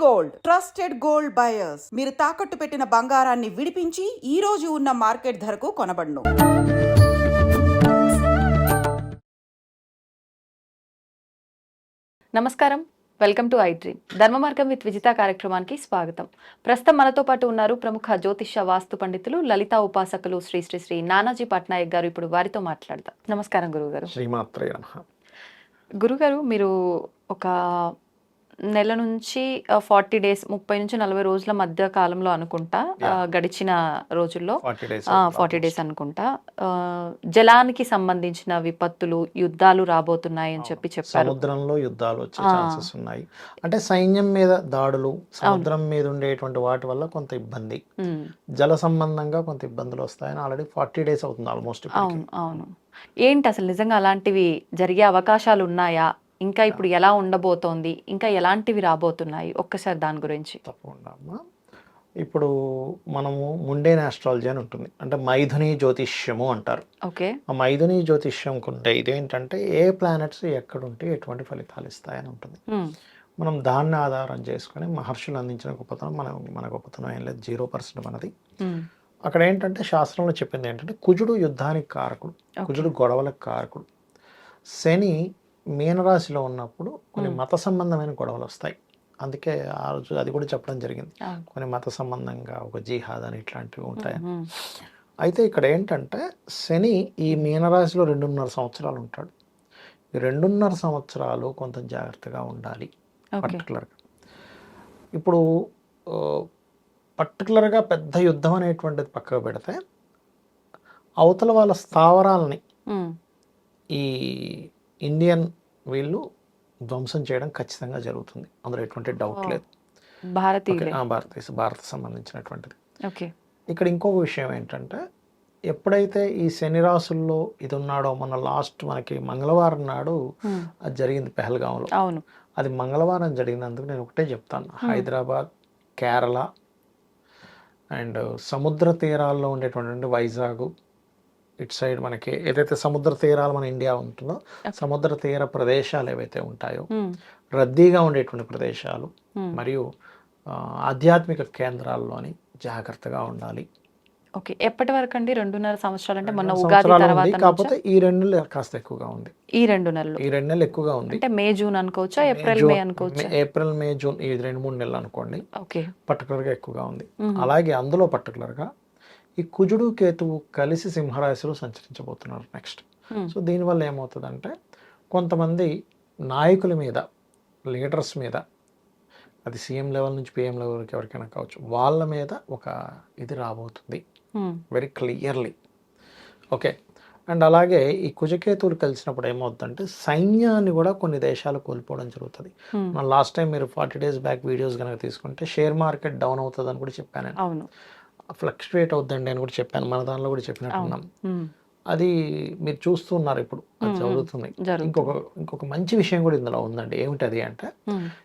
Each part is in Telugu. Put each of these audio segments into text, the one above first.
గోల్డ్ ట్రస్టెడ్ గోల్డ్ బయర్స్ మీరు తాకట్టు పెట్టిన బంగారాన్ని విడిపించి ఈ రోజు ఉన్న మార్కెట్ ధరకు కొనబడును. నమస్కారం, వెల్కమ్ టు ఐ డ్రీమ్. ధర్మ మార్గం విత్ విజిత కార్యక్రమానికి స్వాగతం. ప్రస్తుతం మనతో పాటు ఉన్నారు ప్రముఖ జ్యోతిష వాస్తు పండితులు, లలితా ఉపాసకులు శ్రీ శ్రీ శ్రీ నానాజీ పట్నాయక్ గారు. ఇప్పుడు వారితో మాట్లాడదాం. నమస్కారం గురుగారు. శ్రీమాత్రే నమః. గురుగారు, మీరు ఒక నెల నుంచి 40 డేస్ 30 నుంచి 40 రోజుల మధ్య కాలంలో అనుకుంటా, గడిచిన రోజుల్లో 40 డేస్ అనుకుంటా, జలానికి సంబంధించిన విపత్తులు, యుద్ధాలు రాబోతున్నాయి అని చెప్పారు. సముద్రంలో యుద్ధాలు వచ్చే ఛాన్సెస్ ఉన్నాయి. అంటే సైన్యం మీద దాడులు, సముద్రం మీద ఉండేటువంటి వాటి వల్ల కొంత ఇబ్బంది, జల సంబంధంగా కొంత ఇబ్బందులు వస్తాయని ఆల్రెడీ 40 డేస్ అవుతుంది ఆల్మోస్ట్. అవును. ఏంటి అసలు నిజంగా అలాంటివి జరిగే అవకాశాలు ఉన్నాయా? ఇంకా ఇప్పుడు ఎలా ఉండబోతోంది? ఇంకా ఎలాంటివి రాబోతున్నాయి? ఒక్కసారి దాని గురించి. తప్పకుండా అమ్మా. ఇప్పుడు మనము ముండేన్ ఆస్ట్రాలజీ అని ఉంటుంది, అంటే మైథుని జ్యోతిష్యము అంటారు. ఓకే. ఆ మైథుని జ్యోతిష్యం కుంటే ఇదేంటంటే ఏ ప్లానెట్స్ ఎక్కడుంటే ఎటువంటి ఫలితాలు ఇస్తాయని ఉంటుంది. మనం దాన్ని ఆధారం చేసుకుని మహర్షులు అందించిన గొప్పతనం మన గొప్పతనం ఏం లేదు, 0% మనది. అక్కడ ఏంటంటే శాస్త్రంలో చెప్పింది ఏంటంటే కుజుడు యుద్ధానికి కారకుడు, కుజుడు గొడవలకు కారకుడు. శని మీనరాశిలో ఉన్నప్పుడు కొన్ని మత సంబంధమైన గొడవలు వస్తాయి. అందుకే ఆ రోజు అది కూడా చెప్పడం జరిగింది, కొన్ని మత సంబంధంగా ఒక జిహాద్ అని ఇట్లాంటివి ఉంటాయి. అయితే ఇక్కడ ఏంటంటే శని ఈ మీనరాశిలో 2.5 సంవత్సరాలు ఉంటాడు. ఈ 2.5 సంవత్సరాలు కొంత జాగ్రత్తగా ఉండాలి పర్టికులర్గా. ఇప్పుడు పర్టికులర్గా పెద్ద యుద్ధం అనేటువంటిది పక్కకు పెడితే అవతల వాళ్ళ స్థావరాలని ఈ ఇండియన్ వీళ్ళు ధ్వంసం చేయడం ఖచ్చితంగా జరుగుతుంది, అందులో ఎటువంటి డౌట్ లేదు. భారత సంబంధించినటువంటిది. ఇక్కడ ఇంకొక విషయం ఏంటంటే ఎప్పుడైతే ఈ శని రాసుల్లో ఇది ఉన్నాడో, మన లాస్ట్ మనకి మంగళవారం నాడు అది జరిగింది పెహల్గాంలో. అది మంగళవారం జరిగినందుకు నేను ఒకటే చెప్తాను, హైదరాబాద్, కేరళ అండ్ సముద్ర తీరాల్లో ఉండేటువంటి వైజాగ్ ఇటు సైడ్ మనకి ఏదైతే సముద్ర తీరాలు మన ఇండియా ఉంటుందో, సముద్ర తీర ప్రదేశాలు ఏవైతే ఉంటాయో, రద్దీగా ఉండేటువంటి ప్రదేశాలు మరియు ఆధ్యాత్మిక కేంద్రాల్లోని జాగ్రత్తగా ఉండాలి. ఓకే. ఎప్పటి వరకు అండి? 2.5 సంవత్సరాలు అంటే మొన్న ఉగాది తర్వాత. కాకపోతే ఈ 2 నెలలు కాస్త ఎక్కువగా ఉంది. ఈ 2 నెలలు ఎక్కువగా ఉంది. అంటే మే జూన్ అనుకోవచ్చా? ఏప్రిల్ మే అనుకోవచ్చా? ఏప్రిల్ మే జూన్ ఈ 2-3 నెలలు అనుకోండి. ఓకే. పర్టికులర్గా ఎక్కువగా ఉంది. అలాగే అందులో పర్టికులర్గా ఈ కుజుడు కేతువు కలిసి సింహరాశిలో సంచరించబోతున్నారు నెక్స్ట్. సో దీనివల్ల ఏమవుతుందంటే కొంతమంది నాయకుల మీద, లీడర్స్ మీద, అది సీఎం లెవెల్ నుంచి పిఎం లెవెల్కి ఎవరికైనా కావచ్చు, వాళ్ళ మీద ఒక ఇది రాబోతుంది వెరీ క్లియర్లీ. ఓకే. అండ్ అలాగే ఈ కుజకేతువులు కలిసినప్పుడు ఏమవుతుందంటే సైన్యాన్ని కూడా కొన్ని దేశాలు కోల్పోవడం జరుగుతుంది. మన లాస్ట్ టైం మీరు 40 డేస్ బ్యాక్ వీడియోస్ కనుక తీసుకుంటే షేర్ మార్కెట్ డౌన్ అవుతుంది అని కూడా చెప్పాను, ఫ్లక్చువేట్ అవుద్దండి అని కూడా చెప్పాను, మన దానిలో కూడా చెప్పినట్టున్నాం. అది మీరు చూస్తున్నారు, ఇప్పుడు అది జరుగుతుంది. ఇంకొక మంచి విషయం కూడా ఇందులో ఉందండి. ఏమిటది అంటే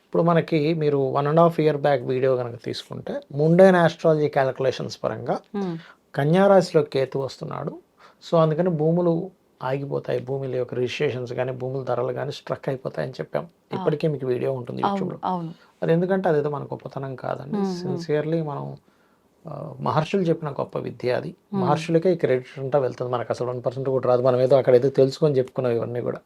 ఇప్పుడు మనకి మీరు 1.5 year బ్యాక్ వీడియో కనుక తీసుకుంటే ముండేన్ ఆస్ట్రాలజీ క్యాలిక్యులేషన్స్ పరంగా కన్యారాశిలో కేతు వస్తున్నాడు. సో అందుకని భూములు ఆగిపోతాయి, భూముల యొక్క రిజిస్ట్రేషన్స్ కానీ భూముల ధరలు కానీ స్ట్రక్ అయిపోతాయని చెప్పాం. ఇప్పటికే మీకు వీడియో ఉంటుంది యూట్యూబ్లో. అది ఎందుకంటే అదేదో మన గొప్పతనం కాదండి, సిన్సియర్లీ మనం మహర్షులు చెప్పిన గొప్ప విద్య అది. మహర్షులకే ఈ క్రెడిట్ అంతా వెళ్తుంది, మనకు అసలు 1% కూడా రాదు. మనం ఏదో అక్కడ ఏదో తెలుసుకొని చెప్పుకున్నాం ఇవన్నీ కూడా.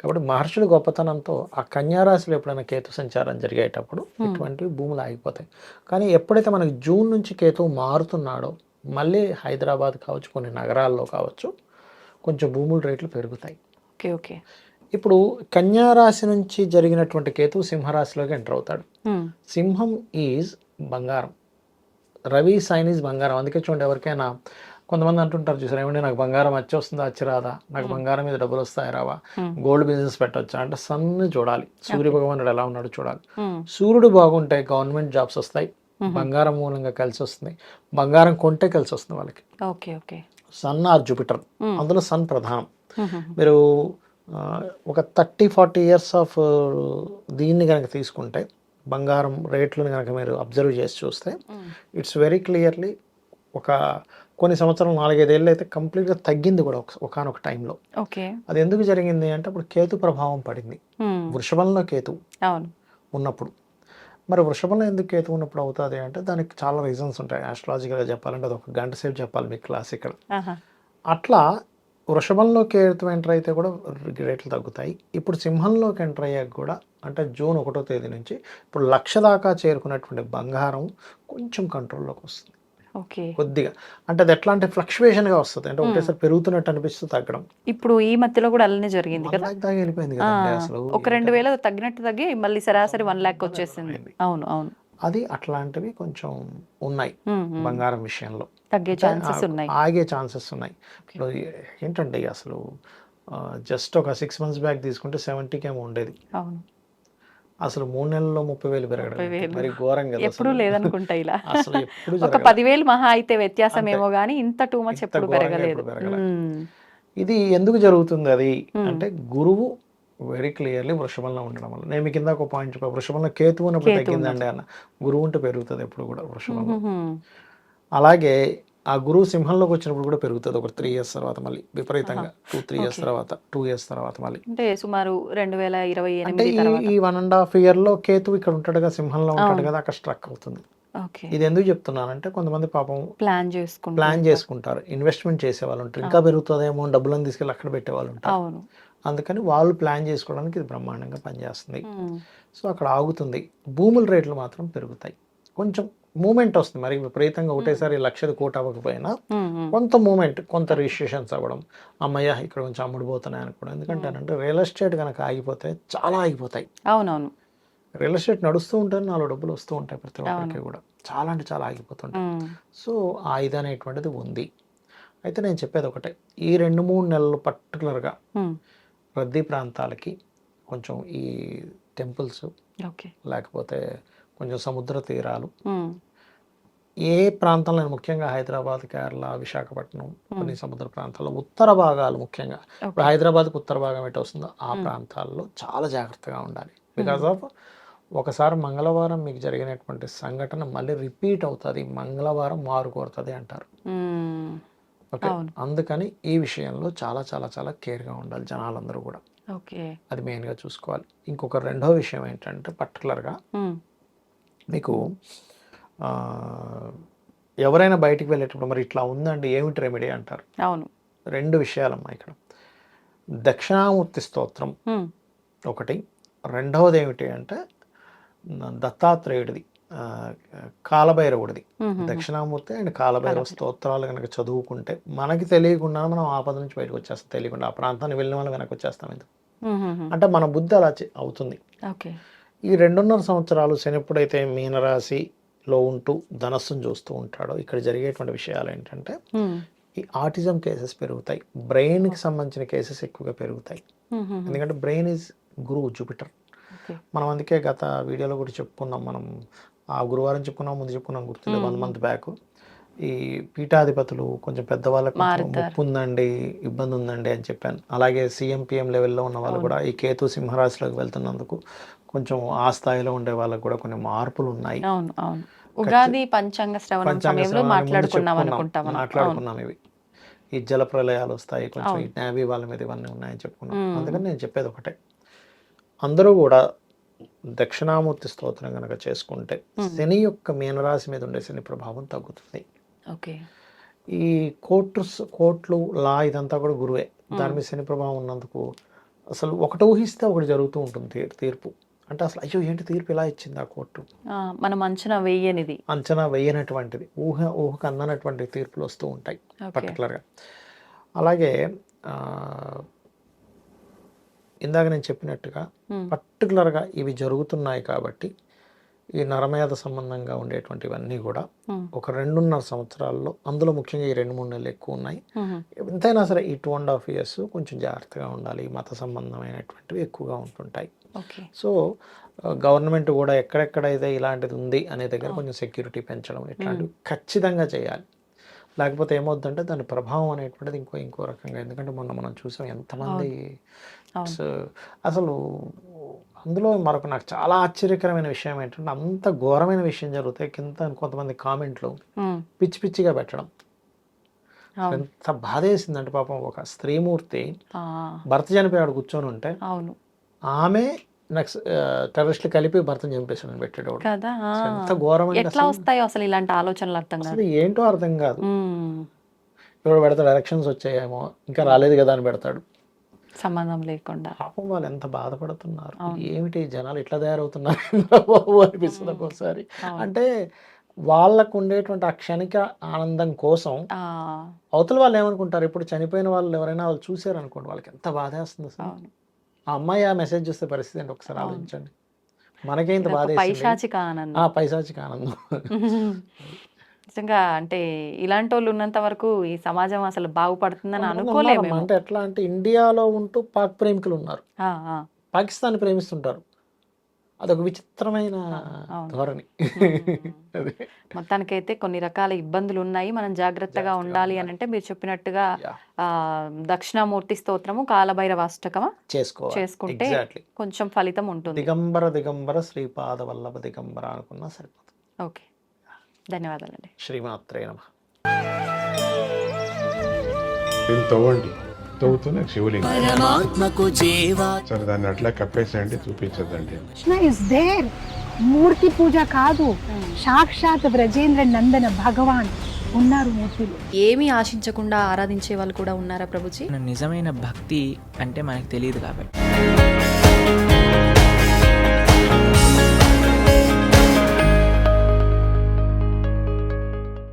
కాబట్టి మహర్షుల గొప్పతనంతో ఆ కన్యారాశిలో ఎప్పుడైనా కేతు సంచారం జరిగేటప్పుడు ఇటువంటివి భూములు ఆగిపోతాయి. కానీ ఎప్పుడైతే మనకి జూన్ నుంచి కేతువు మారుతున్నాడో మళ్ళీ హైదరాబాద్ కావచ్చు, కొన్ని నగరాల్లో కావచ్చు, కొంచెం భూముల రేట్లు పెరుగుతాయి. ఓకే. ఇప్పుడు కన్యారాశి నుంచి జరిగినటువంటి కేతువు సింహరాశిలోకి ఎంటర్ అవుతాడు. సింహం ఈజ్ బంగారం, రవి సైన్ ఈజ్ బంగారం. అందుకే చూడండి, ఎవరికైనా కొంతమంది అంటుంటారు చూసారు, ఏమంటే నాకు బంగారం వచ్చి వస్తుందా, వచ్చి రాదా, నాకు బంగారం మీద డబ్బులు వస్తాయి రావా, గోల్డ్ బిజినెస్ పెట్టవచ్చా అంటే సన్ను చూడాలి, సూర్య భగవానుడు ఎలా ఉన్నాడు చూడాలి. సూర్యుడు బాగుంటే గవర్నమెంట్ జాబ్స్ వస్తాయి, బంగారం మూలంగా కలిసి వస్తుంది, బంగారం కొంటే కలిసి వస్తుంది వాళ్ళకి. సన్ ఆర్ జూపిటర్, అందులో సన్ ప్రధానం. మీరు ఒక 30-40 years ఆఫ్ దీన్ని కనుక తీసుకుంటే బంగారం రేట్లను కనుక మీరు అబ్జర్వ్ చేసి చూస్తే ఇట్స్ వెరీ క్లియర్లీ ఒక కొన్ని సంవత్సరాలు 4-5 ఏళ్ళు అయితే కంప్లీట్గా తగ్గింది కూడా ఒకనొక టైంలో. అది ఎందుకు జరిగింది అంటే అప్పుడు కేతు ప్రభావం పడింది, వృషభంలో కేతు ఉన్నప్పుడు. మరి వృషభంలో ఎందుకు కేతు ఉన్నప్పుడు అవుతుంది అంటే దానికి చాలా రీజన్స్ ఉంటాయి. ఆస్ట్రాలజికల్గా చెప్పాలంటే అది ఒక గంట సేపు చెప్పాలి మీకు క్లాస్ ఇక్కడ. ఆహా. అట్లా వృషభంలో కేతు ఎంటర్ అయితే కూడా రేట్లు తగ్గుతాయి. ఇప్పుడు సింహంలోకి ఎంటర్ అయ్యాక కూడా అంటే జూన్ 1వ తేదీ నుంచి ఇప్పుడు 1,00,000 దాకా చేరుకున్నటువంటి బంగారం కొంచెం కంట్రోల్లోకి వస్తుంది ఓకే. కొద్దిగా. అంటే అది ఎట్లా అంటే ఫ్లక్చువేషన్గా వస్తుంది, అంటే ఒకటేసారి పెరుగుతున్నట్టు అనిపిస్తుంది తగ్గడం. ఇప్పుడు ఈ మధ్యలో కూడా అలానే జరిగింది కదా. 1,00,000 దాకా వెళ్ళిపోయింది ఆ, కదండి అసలు. ఒక 2,000 తగ్గినట్టు తగ్గి మళ్ళీ సరాసరి 1,00,000 వచ్చేసింది. అవును అవును. అది అట్లాంటివి కొంచెం ఉన్నాయి బంగారం విషయంలో. తగ్గే ఛాన్సెస్ ఉన్నాయి. ఆగే ఛాన్సెస్ ఉన్నాయి. ఇప్పుడు ఏంటంటే అసలు జస్ట్ ఒక 6 months బ్యాక్ తీసుకుంటే 70K ఏమో ఉండేది. అవును. అసలు 3 నెలల్లో 30,000 పెరగడం మరి ఘోరం కదా. ఎప్పుడు లేదనుకుంటా ఇలా. అసలు ఎప్పుడు ఒక 10,000 మహా అయితే వ్యత్యాసం ఏమో గానీ ఇంత టూ మచ్ ఎప్పుడు పెరగలేదు. ఇది ఎందుకు జరుగుతుంది అది అంటే గురువు వెరీ క్లియర్లీ వృషభంలో ఉండడం వల్ల. నేను మీకు ఇందాక ఒక పాయింట్ చెప్పాను, వృషభంలో కేతు ఉన్నప్పుడు తగ్గిందండి అన్న. గురువు ఉంటే పెరుగుతుంది ఎప్పుడు కూడా వృషభంలో. అలాగే ఆ గురువు సింహంలోకి వచ్చినప్పుడు కూడా పెరుగుతుంది ఒక 3 years తర్వాత మళ్ళీ విపరీతంగా. 2-3 years తర్వాత 2 years తర్వాత మళ్ళీ అంటే సుమారు 2028 అంటే ఈ 1.5 yearలో కేతు ఇక్కడ ఉంటాడు కదా, సింహంలో ఉంటాడు కదా, అక్కడ స్ట్రక్ అవుతుంది. ఇది ఎందుకు చెప్తున్నానంటే కొంతమంది పాపం ప్లాన్ చేసుకుంటారు, ఇన్వెస్ట్మెంట్ చేసేవాళ్ళు ఉంటారు, ఇంకా పెరుగుతుందేమో డబ్బులను తీసుకెళ్ళి అక్కడ పెట్టేవాళ్ళు ఉంటారు. అందుకని వాళ్ళు ప్లాన్ చేసుకోవడానికి ఇది బ్రహ్మాండంగా పనిచేస్తుంది. సో అక్కడ ఆగుతుంది. భూముల రేట్లు మాత్రం పెరుగుతాయి, కొంచెం మూమెంట్ వస్తుంది. మరి విపరీతంగా ఒకటేసారి 1,00,000 కోటి అవ్వకపోయినా కొంత మూమెంట్, కొంత రిజిస్ట్రేషన్స్ అవ్వడం, అమ్మయ్య ఇక్కడ కొంచెం అమ్ముడుపోతున్నాయి అనుకోవడం. ఎందుకంటే రియల్ ఎస్టేట్ కనుక ఆగిపోతే చాలా ఆగిపోతాయి. అవునవును. రియల్ ఎస్టేట్ నడుస్తూ ఉంటుంది, 4 డబ్బులు వస్తూ ఉంటాయి ప్రతి ఒక్కరికి కూడా, చాలా అంటే చాలా ఆగిపోతుంటాయి. సో ఆ ఇది అనేటువంటిది ఉంది. అయితే నేను చెప్పేది ఒకటే, ఈ 2-3 నెలలు పర్టికులర్గా రద్దీ ప్రాంతాలకి కొంచెం ఈ టెంపుల్స్ లేకపోతే కొంచెం సముద్ర తీరాలు, ఏ ప్రాంతంలో ముఖ్యంగా హైదరాబాద్, కేరళ, విశాఖపట్నం, కొన్ని సముద్ర ప్రాంతాల్లో ఉత్తర భాగాలు ముఖ్యంగా, ఇప్పుడు హైదరాబాద్కి ఉత్తర భాగం ఎటు వస్తుందో ఆ ప్రాంతాల్లో చాలా జాగ్రత్తగా ఉండాలి. బికాజ్ ఆఫ్ ఒకసారి మంగళవారం మీకు జరిగినటువంటి సంఘటన మళ్ళీ రిపీట్ అవుతుంది, మంగళవారం మారు కోరుతుంది అంటారు. ఓకే, అందుకని ఈ విషయంలో చాలా చాలా చాలా కేర్గా ఉండాలి జనాలందరూ కూడా. అది మెయిన్గా చూసుకోవాలి. ఇంకొక రెండో విషయం ఏంటంటే పర్టికులర్గా మీకు ఎవరైనా బయటికి వెళ్ళేటప్పుడు మరి ఇట్లా ఉందండి ఏమిటి రెమెడీ అంటారు. అవును, 2 విషయాలమ్మా ఇక్కడ. దక్షిణామూర్తి స్తోత్రం ఒకటి, రెండవది ఏమిటి అంటే దత్తాత్రేయుడిది, కాలభైరవుడిది. దక్షిణామూర్తి అండ్ కాలభైరవ స్తోత్రాలు కనుక చదువుకుంటే మనకి తెలియకుండా మనం ఆపద నుంచి బయటకు వచ్చేస్తాం, తెలియకుండా ఆ ప్రాంతాన్ని వెళ్ళిన వాళ్ళు వెనక్కి వచ్చేస్తాం. ఎందుకు అంటే మన బుద్ధి అలా అవుతుంది. ఈ 2.5 సంవత్సరాలు శని ఎప్పుడైతే మీనరాశిలో ఉంటూ ధనస్సును చూస్తూ ఉంటాడో ఇక్కడ జరిగేటువంటి విషయాలు ఏంటంటే ఈ ఆటిజం కేసెస్ పెరుగుతాయి, బ్రెయిన్కి సంబంధించిన కేసెస్ ఎక్కువగా పెరుగుతాయి. ఎందుకంటే బ్రెయిన్ ఈజ్ గురువు, జూపిటర్. మనం అందుకే గత వీడియోలో కూడా చెప్పుకున్నాం, మనం ఆ గురువారం చెప్పుకున్నాం, ముందు చెప్పుకున్నాం గుర్తులేదు, 1 month బ్యాక్. ఈ పీఠాధిపతులు కొంచెం పెద్దవాళ్ళకు ముప్పు ఉందండి, ఇబ్బంది ఉందండి అని చెప్పాను. అలాగే CM-PM లెవెల్లో ఉన్న వాళ్ళు కూడా ఈ కేతు సింహరాశిలోకి వెళ్తున్నందుకు కొంచెం ఆ స్థాయిలో ఉండే వాళ్ళకు కూడా కొన్ని మార్పులు ఉన్నాయి. ఉగాది పంచాంగ శ్రవణం సమయంలో మాట్లాడుకున్నాం ఇవి. ఈ జల ప్రళయాలు వస్తాయి, కొంచెం ఈ నేవీ వాళ్ళ మీద ఇవన్నీ ఉన్నాయని చెప్పుకున్నాం. అందుకని నేను చెప్పేది ఒకటే, అందరూ కూడా దక్షిణామూర్తి స్తోత్రం కనుక చేసుకుంటే శని యొక్క మీనరాశి మీద ఉండే శని ప్రభావం తగ్గుతుంది. ఈ కోర్ట్లు లా ఇదంతా కూడా గురువే, దాని మీద శని ప్రభావం ఉన్నందుకు అసలు ఒకటి ఊహిస్తే ఒకటి జరుగుతూ ఉంటుంది తీర్పు. అంటే అసలు అయ్యో ఏంటి తీర్పు ఇలా ఇచ్చింది ఆ కోర్టు, మనం అంచనా వేయనటువంటిది, ఊహకు అందనటువంటి తీర్పులు వస్తూ ఉంటాయి పర్టికులర్గా. అలాగే ఇందాక నేను చెప్పినట్టుగా పర్టికులర్గా ఇవి జరుగుతున్నాయి కాబట్టి ఈ నరమేధ సంబంధంగా ఉండేటువంటివన్నీ కూడా ఒక 2.5 సంవత్సరాల్లో, అందులో ముఖ్యంగా ఈ 2-3 నెలలు ఎక్కువ ఉన్నాయి. ఎంతైనా సరే ఈ 2.5 years కొంచెం జాగ్రత్తగా ఉండాలి, మత సంబంధమైనటువంటివి ఎక్కువగా ఉంటుంటాయి. సో గవర్నమెంట్ కూడా ఎక్కడెక్కడైతే ఇలాంటిది ఉంది అనే దగ్గర కొంచెం సెక్యూరిటీ పెంచడం ఇట్లాంటివి ఖచ్చితంగా చేయాలి. లేకపోతే ఏమవుతుందంటే దాని ప్రభావం అనేటువంటిది ఇంకో రకంగా. ఎందుకంటే మొన్న మనం చూసాం ఎంతమంది అసలు. అందులో మరొక నాకు చాలా ఆశ్చర్యకరమైన విషయం ఏంటంటే అంత ఘోరమైన విషయం జరుగుతాయి, కింద కొంతమంది కామెంట్లు పిచ్చి పిచ్చిగా పెట్టడం. ఎంత బాధ వేసిందంటే పాపం ఒక స్త్రీమూర్తి భర్త చనిపోయాడు కూర్చొని ఉంటే ఆమె నెక్స్ట్ టెర్రరిస్టులు కలిపి భర్తను చంపేసాడని పెట్టాడు వాడు. కదా అసలు ఎంత ఘోరమైన ఎట్లా వస్తాయో అసలు ఇలాంటి ఆలోచనలు అర్థం కాదు. అసలు ఏంటో అర్థం కాదు. ఉమ్. ఇప్పుడు పెడతాడు ఎలక్షన్స్ వచ్చాయేమో ఇంకా రాలేదు కదా అని పెడతాడు. సంబంధం లేకుండా. పాపం వాళ్ళు ఎంత బాధపడుతున్నారు, ఏమిటి జనాలు ఇట్లా తయారవుతున్నారు బాబు అనిపిస్తుంది ఒక్కోసారి. అంటే వాళ్ళకు ఉండేటువంటి ఆ క్షణిక ఆనందం కోసం ఆ, అవతల వాళ్ళు ఏమనుకుంటారు, ఇప్పుడు చనిపోయిన వాళ్ళు ఎవరైనా వాళ్ళు చూసారు అనుకోండి, వాళ్ళకి ఎంత బాధ వేస్తుంది అసలు. అవును. ఆ అమ్మాయి ఆ మెసేజ్ చూస్తే పరిస్థితి ఏంటి ఒకసారి ఆలోచించండి. మనకే ఇంత బాధ వేసింది. పైశాచిక ఆనందం. పైశాచిక ఆనందం. నిజంగా అంటే ఇలాంటి వాళ్ళు ఉన్నంత వరకు ఈ సమాజం అసలు బాగుపడుతుందని కొంతమంది అనుకోలేము. ఉన్నారమ్మా. అంటే ఎట్లా అంటే ఇండియాలో ఉంటూ పాక్ ప్రేమికులు ఉన్నారు, ఆ, ఆ. పాకిస్తాన్ ప్రేమిస్తుంటారు. అదొక విచిత్రమైన అవును. ధోరణి. అదే. మొత్తానికైతే కొన్ని రకాల ఇబ్బందులు ఉన్నాయి, మనం జాగ్రత్తగా ఉండాలి అని అంటే మీరు చెప్పినట్టుగా Yeah. దక్షిణామూర్తి స్తోత్రము కాలభైరవాష్టకమా చేసుకోవాలి. చేసుకుంటే Exactly. కొంచెం ఫలితం ఉంటుంది. దిగంబర దిగంబర శ్రీపాద వల్లభ దిగంబర అనుకున్నా సరిపోతుంది. ఓకే, ధన్యవాదాలండి. శ్రీమాత్రే నమః. దీన్ని తవ్వండి, తవ్వుతూనే శివలింగం. పరమాత్మకు జీవా సరే దాన్ని అట్లా కప్పేసేయండి, చూపించదండి. Krishna is there. మూర్తి పూజ కాదు, సాక్షాత్ బ్రజేంద్ర నందన భగవాన్ ఉన్నారు మూర్తిలో. ఏమీ ఆశించకుండా ఆరాధించే వాళ్ళు కూడా ఉన్నారా ప్రభుజీ? నిజమైన భక్తి అంటే మనకు తెలియదు కాబట్టి